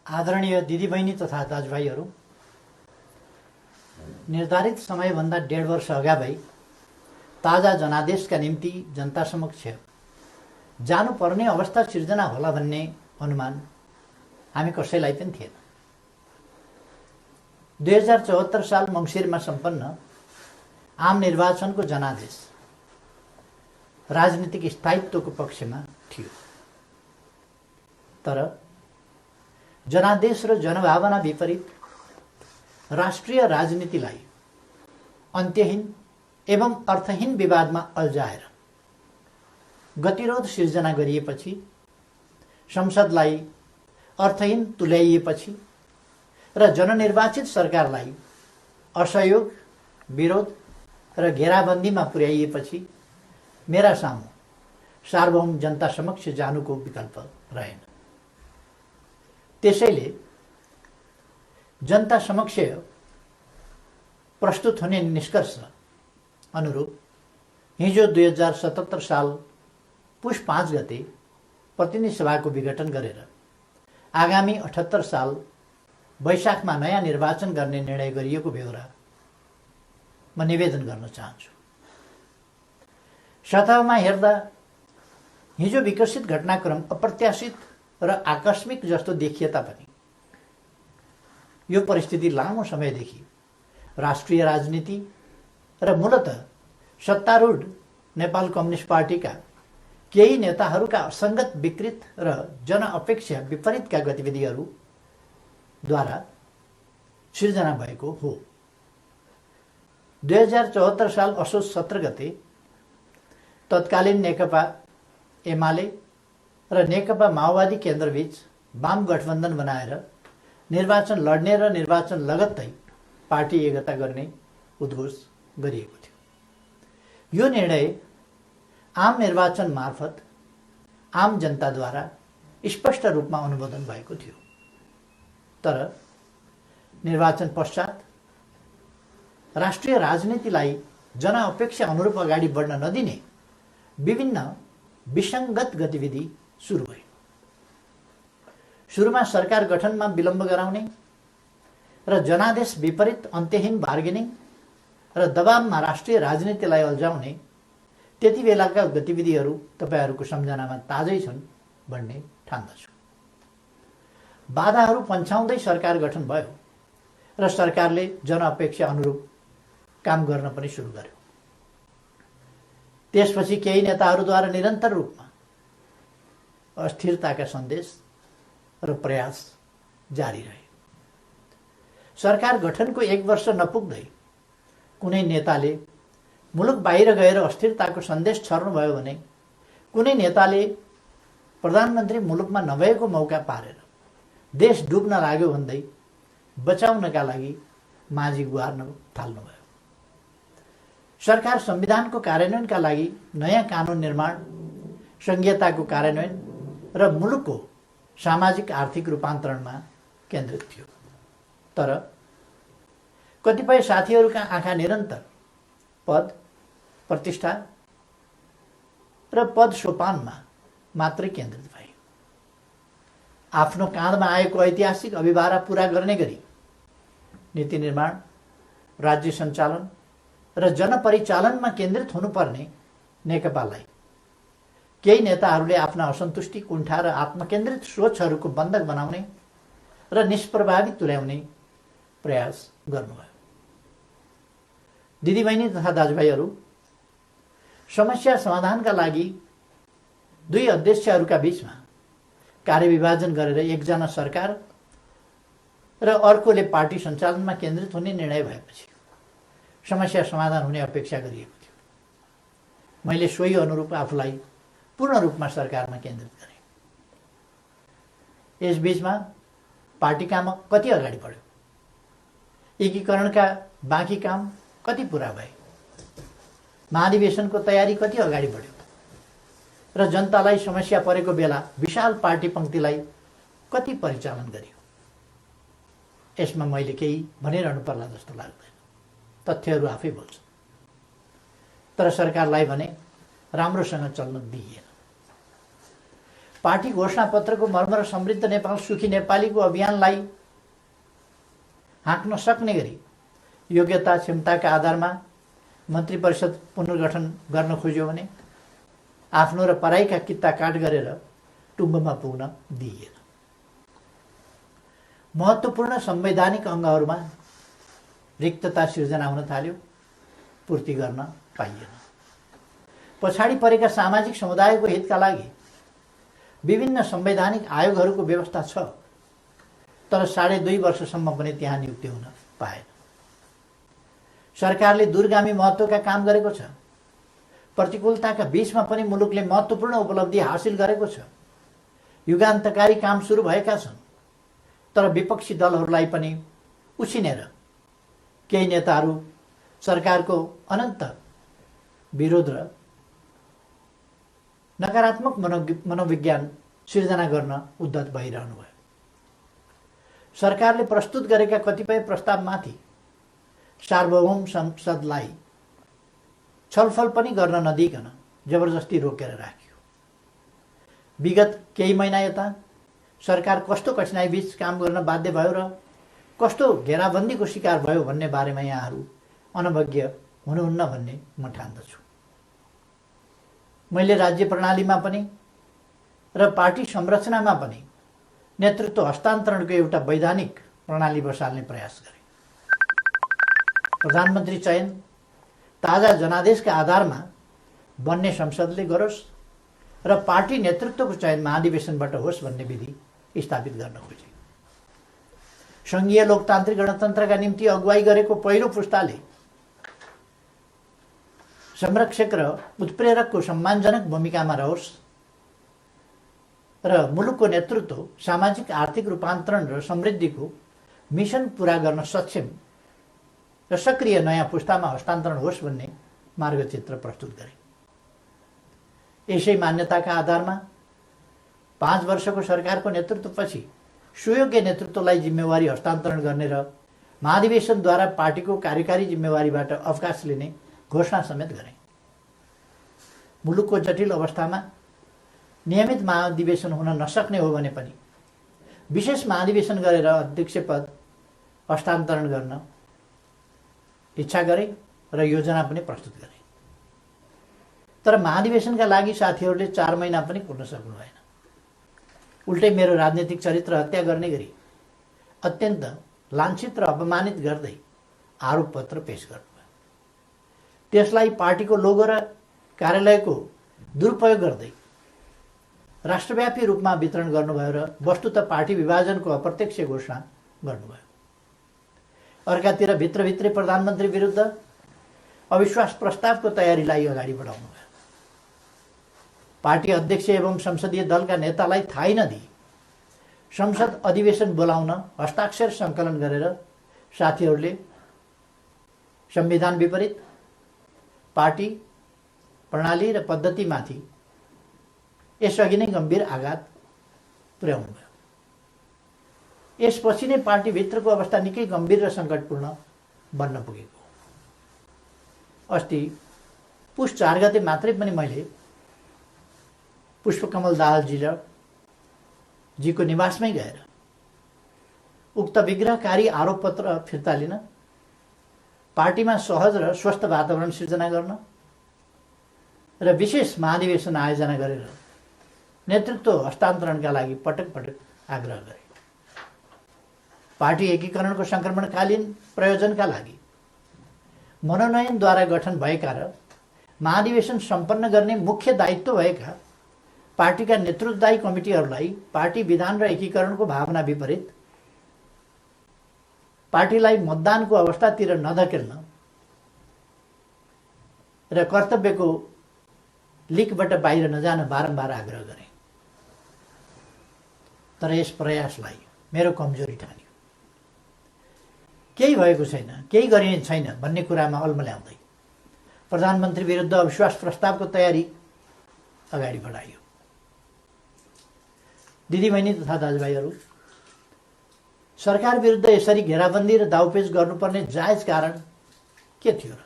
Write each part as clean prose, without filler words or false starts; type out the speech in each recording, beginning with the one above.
आदरणीय दिदीबहिनी तथा दाजुभाइहरू, निर्धारित समयभन्दा 1.5 वर्ष अगावै ताजा जनादेशका निम्ति जनता समक्ष जानुपर्ने अवस्था सिर्जना होला भन्ने अनुमान हामी कसैलाई पनि थिएन। 2074 साल मङ्सिरमा सम्पन्न आम निर्वाचनको जनादेश राजनीतिक स्थायित्वको पक्षमा थियो, तर जनादेश र जनभावना विपरीत राष्ट्रिय राजनीतिलाई अन्त्यहीन एवं अर्थहीन विवादमा अल्झाएर गतिरोध सिर्जना गरिएपछि, संसदलाई अर्थहीन तुल्याइएपछि र जननिर्वाचित सरकारलाई असहयोग, विरोध र घेराबन्दीमा पुर्याइएपछि मेरा सामु सार्वभौम जनता समक्ष जानुको विकल्प रहेन। त्यसैले जनता समक्ष प्रस्तुत हुने निष्कर्ष अनुरूप हिजो 2077 साल पुष 5 गते प्रतिनिधि सभाको विघटन गरेर आगामी 78 साल वैशाखमा नयाँ निर्वाचन गर्ने निर्णय गरिएको बेहोरा म निवेदन गर्न चाहन्छु। सतहमा हेर्दा हिजो विकसित घटनाक्रम अप्रत्याशित र आकस्मिक जस्तो देखिए तापनि यो परिस्थिति लामो समयदेखि राष्ट्रिय राजनीति र मूलतः सत्तारूढ नेपाल कम्युनिस्ट पार्टीका केही नेताहरूका असङ्गत, विकृत र जनअपेक्षा विपरीतका गतिविधिहरूद्वारा सिर्जना भएको हो। 2074 साल असोज 17 गते तत्कालीन नेकपा एमाले र नेकपा माओवादी केन्द्रबीच वाम गठबन्धन बनाएर निर्वाचन लड्ने र निर्वाचन लगत्तै पार्टी एकता गर्ने उद्घोष गरिएको थियो। यो निर्णय आम निर्वाचन मार्फत आम जनताद्वारा स्पष्ट रूपमा अनुमोदन भएको थियो, तर निर्वाचन पश्चात राष्ट्रिय राजनीतिलाई जनअपेक्षा अनुरूप अगाडि बढ्न नदिने विभिन्न विसङ्गत गतिविधि सुरु भयो। सुरुमा सरकार गठनमा विलम्ब गराउने र जनादेश विपरीत अन्त्यहीन बार्गेनिङ र दबावमा राष्ट्रिय राजनीतिलाई अल्झाउने त्यति बेलाका गतिविधिहरू तपाईहरूको सम्झनामा ताजै छन् भन्ने ठान्दछु। बाधाहरू पन्छाउँदै सरकार गठन भयो र सरकारले जनअपेक्षा अनुरूप काम गर्न पनि सुरु गर्यो। त्यसपछि केही नेताहरूद्वारा निरन्तर रूपमा अस्थिरताका सन्देश र प्रयास जारी रहे। सरकार गठनको 1 वर्ष नपुग्दै कुनै नेताले मुलुक बाहिर गएर अस्थिरताको सन्देश छर्नुभयो भने कुनै नेताले प्रधानमन्त्री मुलुकमा नभएको मौका पारेर देश डुब्न लाग्यो भन्दै बचाउनका लागि माझी गुहार्न थाल्नुभयो। सरकार संविधानको कार्यान्वयनका लागि नयाँ कानुन निर्माण, संघीयताको कार्यान्वयन र मुलुकको सामाजिक आर्थिक रूपान्तरणमा केन्द्रित थियो, तर कतिपय साथीहरूका आँखा निरन्तर पद, प्रतिष्ठा र पद सोपानमा मात्रै केन्द्रित भए। आफ्नो काँधमा आएको ऐतिहासिक अभिभारा पूरा गर्ने गरी नीति निर्माण, राज्य सञ्चालन र जनपरिचालनमा केन्द्रित हुनुपर्ने नेकपालाई केही नेताहरूले आफ्ना असन्तुष्टि, कुण्ठा र आत्मकेन्द्रित सोचहरूको बन्धक बनाउने र निष्प्रभावित तुल्याउने प्रयास गर्नुभयो। दिदीबहिनी तथा दाजुभाइहरू, समस्या समाधानका लागि दुई अध्यक्षहरूका बीचमा कार्यविभाजन गरेर एकजना सरकार र अर्कोले पार्टी सञ्चालनमा केन्द्रित हुने निर्णय भएपछि समस्या समाधान हुने अपेक्षा गरिएको थियो। मैले सोही अनुरूप आफूलाई पूर्ण रूपमा सरकारमा केन्द्रित गरेँ। यसबीचमा पार्टी काम कति अगाडि बढ्यो, एकीकरणका बाँकी काम कति पुरा भए, महाधिवेशनको तयारी कति अगाडि बढ्यो र जनतालाई समस्या परेको बेला विशाल पार्टी पङ्क्तिलाई कति परिचालन गरियो। यसमा मैले केही भनिरहनु पर्ला जस्तो लाग्दैन, तथ्यहरू आफै बोल्छन्। तर सरकारलाई भने राम्रोसँग चल्न दिइएन। पार्टी घोषणापत्रको मर्म र समृद्ध नेपाल सुखी नेपालीको अभियानलाई हाँक्न सक्ने गरी योग्यता क्षमताका आधारमा मन्त्री परिषद पुनर्गठन गर्न खोज्यो भने आफ्नो र पराईका कित्ता काट गरेर टुम्बमा पुग्न दिइएन। महत्त्वपूर्ण संवैधानिक अङ्गहरूमा रिक्तता सिर्जना हुन थाल्यो, पूर्ति गर्न पाइएन। पछाडि परेका सामाजिक समुदायको हितका लागि विभिन्न संवैधानिक आयोगहरूको व्यवस्था छ, तर 2.5 वर्षसम्म पनि त्यहाँ नियुक्ति हुन पाएन। सरकारले दूरगामी महत्त्वका काम गरेको छ, प्रतिकूलताका बीचमा पनि मुलुकले महत्त्वपूर्ण उपलब्धि हासिल गरेको छ, युगान्तकारी काम सुरु भएका छन्, तर विपक्षी दलहरूलाई पनि उछिनेर केही नेताहरू सरकारको अनन्त विरोध र नकारात्मक मनोविज्ञान सिर्जना गर्न उद्धत भइरहनु भयो। सरकारले प्रस्तुत गरेका कतिपय प्रस्तावमाथि सार्वभौम संसदलाई छलफल पनि गर्न नदिइकन जबरजस्ती रोकेर राखियो। विगत केही महिना यता सरकार कस्तो कठिनाइ बीच काम गर्न बाध्य भयो र कस्तो घेराबन्दीको शिकार भयो भन्ने बारेमा यहाँहरू अनभिज्ञ हुनुहुन्न भन्ने म ठान्दछु। मैले राज्य प्रणालीमा पनि र पार्टी संरचनामा पनि नेतृत्व हस्तान्तरणको एउटा वैधानिक प्रणाली बसाल्ने प्रयास गरे। प्रधानमन्त्री चयन ताजा जनादेशका आधारमा बन्ने संसदले गरोस् र पार्टी नेतृत्वको चयन महाधिवेशनबाट होस् भन्ने विधि स्थापित गर्न खोजे। सङ्घीय लोकतान्त्रिक गणतन्त्रका निम्ति अगुवाई गरेको पहिलो पुस्ताले संरक्षक र उत्प्रेरकको सम्मानजनक भूमिकामा रहोस् र मुलुकको नेतृत्व सामाजिक आर्थिक रूपान्तरण र समृद्धिको मिसन पूरा गर्न सक्षम र सक्रिय नयाँ पुस्तामा हस्तान्तरण होस् भन्ने मार्गचित्र प्रस्तुत गरे। यसै मान्यताका आधारमा 5 वर्षको सरकारको नेतृत्वपछि सुयोग्य नेतृत्वलाई जिम्मेवारी हस्तान्तरण गर्ने र महाधिवेशनद्वारा पार्टीको कार्यकारी जिम्मेवारीबाट अवकाश लिने घोषणा समेत गरे। मुलुकको जटिल अवस्थामा नियमित महाधिवेशन हुन नसक्ने हो भने पनि विशेष महाधिवेशन गरेर अध्यक्ष पद हस्तान्तरण गर्न इच्छा गरे र योजना पनि प्रस्तुत गरे। तर महाधिवेशनका लागि साथीहरूले 4 महिना पनि कुर्न सक्नु भएन। उल्टै मेरो राजनीतिक चरित्र हत्या गर्ने गरी अत्यन्त लाञ्छित र अपमानित गर्दै आरोप पत्र पेश गर्नुभयो। त्यसलाई पार्टीको लोगो र कार्यालयको दुरुपयोग गर्दै राष्ट्रव्यापी रूपमा वितरण गर्नुभयो र वस्तुतः पार्टी विभाजनको अप्रत्यक्ष घोषणा गर्नुभयो। अर्कातिर भित्रभित्रै प्रधानमन्त्री विरुद्ध अविश्वास प्रस्तावको तयारीलाई अगाडि बढाउनुभयो। पार्टी अध्यक्ष एवं संसदीय दलका नेतालाई थाहै नदिई संसद अधिवेशन बोलाउन हस्ताक्षर सङ्कलन गरेर साथीहरूले संविधान विपरीत पार्टी प्रणाली र पद्धतिमाथि यसअघि नै गम्भीर आघात पुर्याउनुभयो। यसपछि नै पार्टीभित्रको अवस्था निकै गम्भीर र सङ्कटपूर्ण बन्न पुगेको। अस्ति पुस 4 गते मात्रै पनि मैले पुष्पकमल दाहाल जीको निवासमै गएर उक्त विग्रहकारी आरोप पत्र फिर्ता लिन, पार्टीमा सहज र स्वस्थ वातावरण सिर्जना गर्न र विशेष महाधिवेशन आयोजना गरेर नेतृत्व हस्तान्तरणका लागि पटक पटक आग्रह गरे। पार्टी एकीकरणको सङ्क्रमणकालीन प्रयोजनका लागि मनोनयनद्वारा गठन भएका र महाधिवेशन सम्पन्न गर्ने मुख्य दायित्व भएका पार्टीका नेतृत्वदायी कमिटीहरूलाई पार्टी विधान र एकीकरणको भावना विपरीत पार्टीलाई मतदानको अवस्थातिर नधकेल्न र कर्तव्यको लिकबाट बाहिर नजान बारम्बार आग्रह गरे। तर यस प्रयासलाई मेरो कमजोरी ठानियो। केही भएको छैन, केही गरिने छैन भन्ने कुरामा अल्मल्याउँदै प्रधानमन्त्री विरुद्ध अविश्वास प्रस्तावको तयारी अगाडि बढाइयो। दिदीबहिनी तथा दाजुभाइहरू, सरकार विरुद्ध यसरी घेराबन्दी र दाउपेच गर्नुपर्ने जायज कारण के थियो र?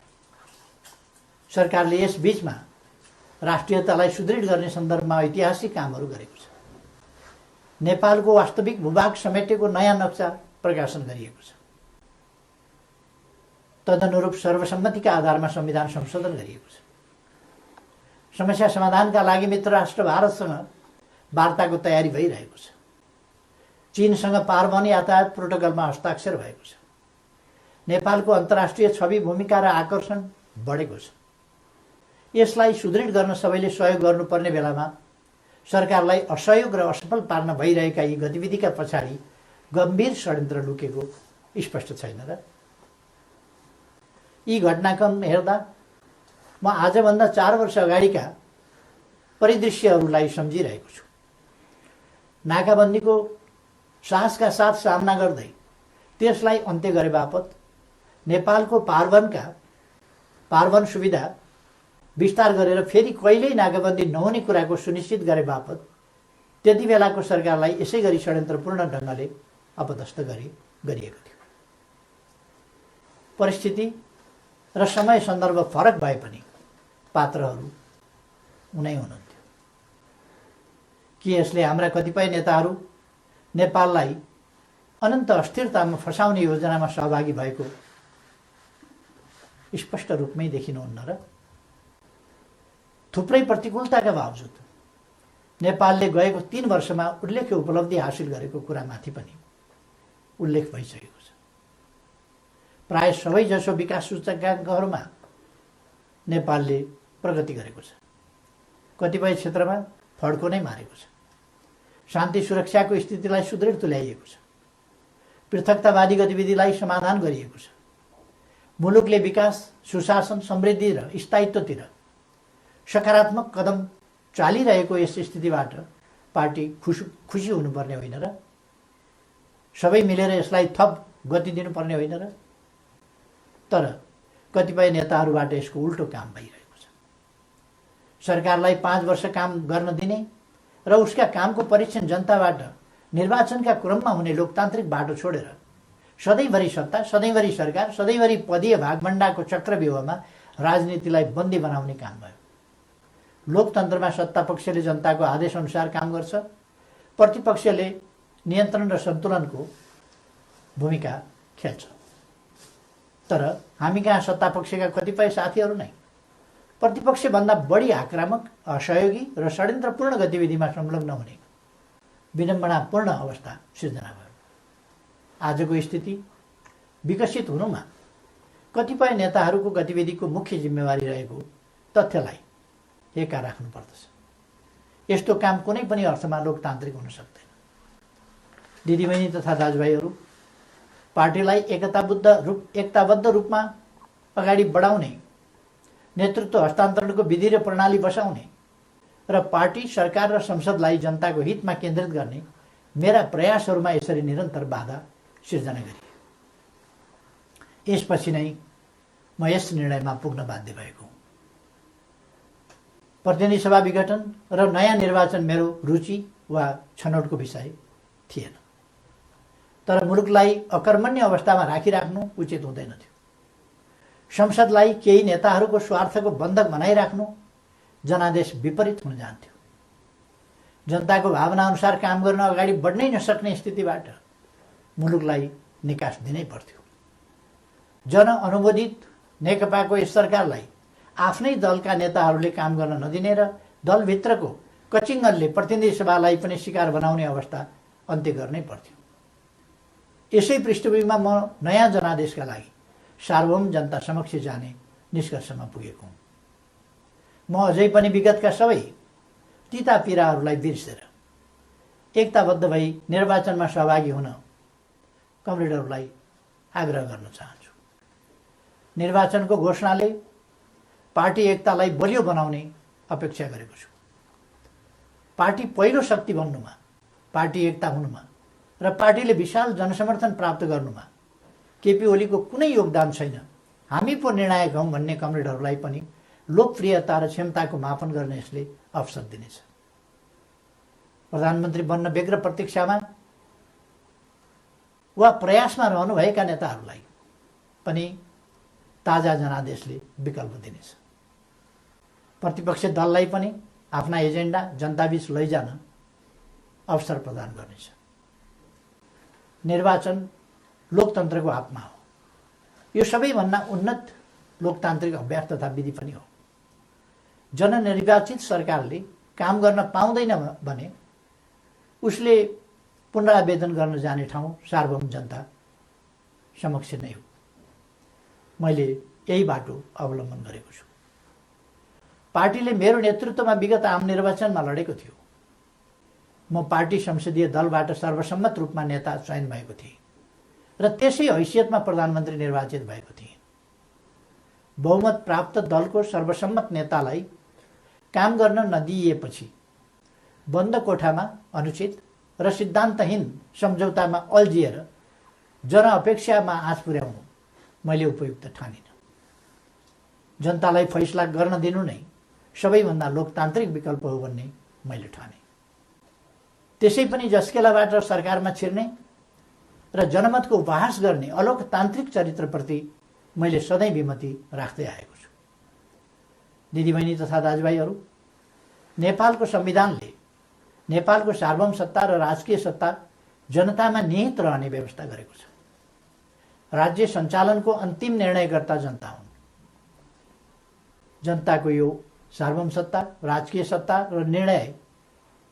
सरकारले यस बीचमा राष्ट्रियतालाई सुदृढ गर्ने सन्दर्भमा ऐतिहासिक कामहरू गरेको छ। नेपालको वास्तविक भूभाग समेटेको नयाँ नक्सा प्रकाशन गरिएको छ। तदनुरूप सर्वसम्मतिका आधारमा संविधान संशोधन गरिएको छ। समस्या समाधानका लागि मित्र राष्ट्र भारतसँग वार्ताको तयारी भइरहेको छ। चीनसँग पारवन यातायात प्रोटोकलमा हस्ताक्षर भएको छ। नेपालको अन्तर्राष्ट्रिय छवि, भूमिका र आकर्षण बढेको छ। यसलाई सुदृढ गर्न सबैले सहयोग गर्नुपर्ने बेलामा सरकारलाई असहयोग र असफल पार्न भइरहेका यी गतिविधिका पछाडि गम्भीर षड्यन्त्र लुकेको स्पष्ट छैन र? यी घटनाक्रम हेर्दा म आजभन्दा 4 वर्ष अगाडिका परिदृश्यहरूलाई सम्झिरहेको छु। नाकाबन्दीको साहसका साथ सामना गर्दै त्यसलाई अन्त्य गरे बापत नेपालको पारवन सुविधा विस्तार गरेर फेरि कहिल्यै नाकाबन्दी नहुने कुराको सुनिश्चित गरे बापत त्यति बेलाको सरकारलाई यसै गरी षड्यन्त्रपूर्ण ढङ्गले अपदस्थ गरिएको थियो। परिस्थिति र समय सन्दर्भ फरक भए पनि पात्रहरू उनै हुनुहुन्थ्यो। कि यसले हाम्रा कतिपय नेताहरू नेपाललाई अनन्त अस्थिरतामा फसाउने योजनामा सहभागी भएको स्पष्ट रूपमै देखिनुहुन्न र? थुप्रै प्रतिकूलताका बावजुद नेपालले गएको 3 वर्षमा उल्लेख्य उपलब्धि हासिल गरेको कुरामाथि पनि उल्लेख भइसकेको छ। प्राय सबैजसो विकास सूचकाङ्कहरूमा नेपालले प्रगति गरेको छ। कतिपय क्षेत्रमा फड्को नै मारेको छ। शान्ति सुरक्षाको स्थितिलाई सुदृढ तुल्याइएको छ। पृथकतावादी गतिविधिलाई समाधान गरिएको छ। मुलुकले विकास, सुशासन, समृद्धि र स्थायित्वतिर सकारात्मक कदम चालिरहेको यस स्थितिबाट पार्टी खुसी हुनुपर्ने होइन र? सबै मिलेर यसलाई थप गति दिनुपर्ने होइन र? तर कतिपय नेताहरूबाट यसको उल्टो काम भइरहेको छ। सरकारलाई 5 वर्ष काम गर्न दिने र उसका कामको परीक्षण जनताबाट निर्वाचनका क्रममा हुने लोकतान्त्रिक बाटो छोडेर सधैँभरि सत्ता, सधैँभरि सरकार, सधैँभरि पदीय भागभण्डाको चक्रव्यूहमा राजनीतिलाई बन्दी बनाउने काम भयो। लोकतन्त्रमा सत्तापक्षले जनताको आदेश अनुसार काम गर्छ, प्रतिपक्षले नियन्त्रण र सन्तुलनको भूमिका खेल्छ। तर हामी कहाँ सत्तापक्षका कतिपय साथीहरू नै प्रतिपक्षभन्दा बढी आक्रामक, असहयोगी र षड्यन्त्रपूर्ण गतिविधिमा संलग्न हुने विडम्बनापूर्ण अवस्था सिर्जना भयो। आजको स्थिति विकसित हुनुमा कतिपय नेताहरूको गतिविधिको मुख्य जिम्मेवारी रहेको तथ्यलाई एका राख्नुपर्दछ। यस्तो काम कुनै पनि अर्थमा लोकतान्त्रिक हुन सक्दैन। दिदीबहिनी तथा दाजुभाइहरू, पार्टीलाई एकताबद्ध रूपमा अगाडि बढाउने, नेतृत्व हस्तान्तरणको विधि र प्रणाली बसाउने र पार्टी, सरकार र संसदलाई जनताको हितमा केन्द्रित गर्ने मेरा प्रयासहरूमा यसरी निरन्तर बाधा सिर्जना गरिए। यसपछि नै म यस निर्णयमा पुग्न बाध्य भएको हुँ। प्रतिनिधि सभा विघटन र नयाँ निर्वाचन मेरो रुचि वा छनौटको विषय थिएन। तर मुलुकलाई अकर्मण्य अवस्थामा राखिराख्नु उचित हुँदैन थियो। संसदलाई केही नेताहरूको स्वार्थको बन्धक बनाइराख्नु जनादेश विपरीत हुन जान्थ्यो। जनताको भावना अनुसार काम गर्न अगाडि बढ्नै नसक्ने स्थितिबाट मुलुकलाई निकास दिनै पर्थ्यो। जनअनुमोदित नेकपाको यस सरकारलाई आफ्नै दलका नेताहरूले काम गर्न नदिने र दलभित्रको कचिङ्गनले प्रतिनिधि सभालाई पनि शिकार बनाउने अवस्था अन्त्य गर्नै पर्थ्यो। यसै पृष्ठभूमिमा म नयाँ जनादेशका लागि सार्वभौम जनता समक्ष जाने निष्कर्षमा पुगेको हुँ। म अझै पनि विगतका सबै तिता पीडाहरूलाई बिर्सेर एकताबद्ध भई निर्वाचनमा सहभागी हुन कमरेडहरूलाई आग्रह गर्न चाहन्छु। निर्वाचनको घोषणाले पार्टी एकतालाई बलियो बनाउने अपेक्षा गरेको छु। पार्टी पहिलो शक्ति बन्नुमा, पार्टी एकता हुनुमा र पार्टीले विशाल जनसमर्थन प्राप्त गर्नुमा केपी ओलीको कुनै योगदान छैन। हामी पो निर्णायक हौँ भन्ने कमरेडहरूलाई पनि लोकप्रियता र क्षमताको मापन गर्न यसले अवसर दिनेछ। प्रधानमन्त्री बन्न व्यग्र प्रतीक्षामा वा प्रयासमा रहनुभएका नेताहरूलाई पनि ताजा जनादेशले विकल्प दिनेछ। प्रतिपक्ष दललाई पनि आफ्ना एजेन्डा जनताबीच लैजान अवसर प्रदान गर्नेछ। निर्वाचन लोकतन्त्रको आत्मा हो। यो सबैभन्दा उन्नत लोकतान्त्रिक अभ्यास तथा विधि पनि हो। जननिर्वाचित सरकारले काम गर्न पाउँदैन भने उसले पुनरावेदन गर्न जाने ठाउँ सार्वभौम जनता समक्ष नै हो। मैले यही बाटो अवलम्बन गरेको छु। पार्टीले मेरो नेतृत्वमा विगत आम निर्वाचनमा लडेको थियो। म पार्टी संसदीय दलबाट सर्वसम्मत रूपमा नेता चयन भएको थिएँ र त्यसै हैसियतमा प्रधानमन्त्री निर्वाचित भएको थिएँ। बहुमत प्राप्त दलको सर्वसम्मत नेतालाई काम गर्न नदिइएपछि बन्द कोठामा अनुचित र सिद्धान्तहीन सम्झौतामा अल्झिएर जनअपेक्षामा आँच पुर्याउनु मैले उपयुक्त ठानिनँ। जनतालाई फैसला गर्न दिनु नै सबैभन्दा लोकतान्त्रिक विकल्प हो भन्ने मैले ठाने। त्यसै पनि जस्केलाबाट सरकारमा छिर्ने र जनमतको उपहास गर्ने अलोकतान्त्रिक चरित्रप्रति मैले सधैँ विमति राख्दै आएको छु। दिदीबहिनी तथा दाजुभाइहरू, नेपालको संविधानले नेपालको सार्वभौम सत्ता र राजकीय सत्ता जनतामा निहित रहने व्यवस्था गरेको छ। राज्य सञ्चालनको अन्तिम निर्णयकर्ता जनता हुन्। जनताको यो सार्वभौम सत्ता, राजकीय सत्ता र निर्णय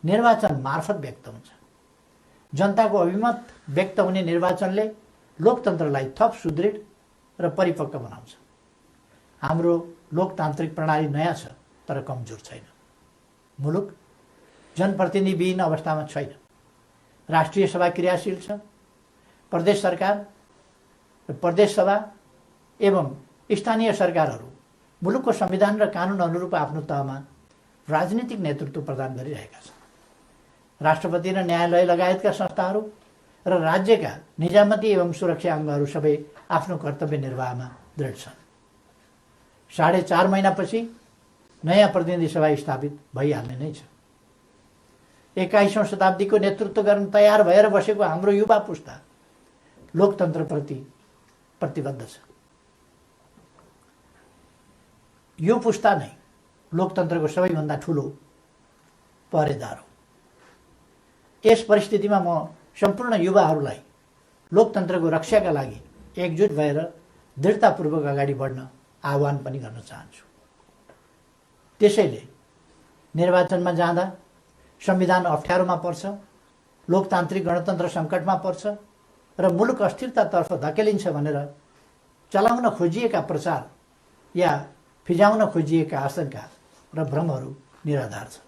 निर्वाचन मार्फत व्यक्त हुन्छ। जनताको अभिमत व्यक्त हुने निर्वाचनले लोकतन्त्रलाई थप सुदृढ र परिपक्व बनाउँछ। हाम्रो लोकतान्त्रिक प्रणाली नयाँ छ तर कमजोर छैन। मुलुक जनप्रतिनिधिविहीन अवस्थामा छैन। राष्ट्रिय सभा क्रियाशील छ। प्रदेश सरकार र प्रदेश सभा एवं स्थानीय सरकारहरू मुलुकको संविधान र कानुन अनुरूप आफ्नो तहमा राजनीतिक नेतृत्व प्रदान गरिरहेका छन्। राष्ट्रपति र न्यायालय लगायतका संस्थाहरू र राज्यका निजामती एवं सुरक्षा अङ्गहरू सबै आफ्नो कर्तव्य निर्वाहमा दृढ छन्। 4.5 महिनापछि नयाँ प्रतिनिधि सभा स्थापित भइहाल्ने नै छ। 21औं शताब्दीको नेतृत्व गर्न तयार भएर बसेको हाम्रो युवा पुस्ता लोकतन्त्रप्रति प्रतिबद्ध छ। यो पुस्ता नै लोकतन्त्रको सबैभन्दा ठुलो पहरेदार हो। यस परिस्थितिमा म सम्पूर्ण युवाहरूलाई लोकतन्त्रको रक्षाका लागि एकजुट भएर दृढतापूर्वक अगाडि बढ्न आह्वान पनि गर्न चाहन्छु। त्यसैले निर्वाचनमा जाँदा संविधान अप्ठ्यारोमा पर्छ, लोकतान्त्रिक गणतन्त्र सङ्कटमा पर्छ र मुलुक अस्थिरतातर्फ धकेलिन्छ भनेर चलाउन खोजिएका प्रचार या फिजाउन खोजिएका आशंका र भ्रमहरू निराधार छन्।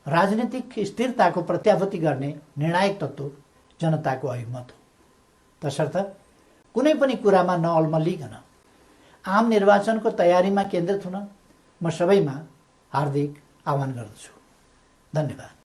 राजनीतिक स्थिरताको प्रत्याभूति गर्ने निर्णायक तत्त्व जनताको अभिमत हो। तसर्थ कुनै पनि कुरामा नअल्मलिकन आम निर्वाचनको तयारीमा केन्द्रित हुन म सबैमा हार्दिक आह्वान गर्दछु। धन्यवाद।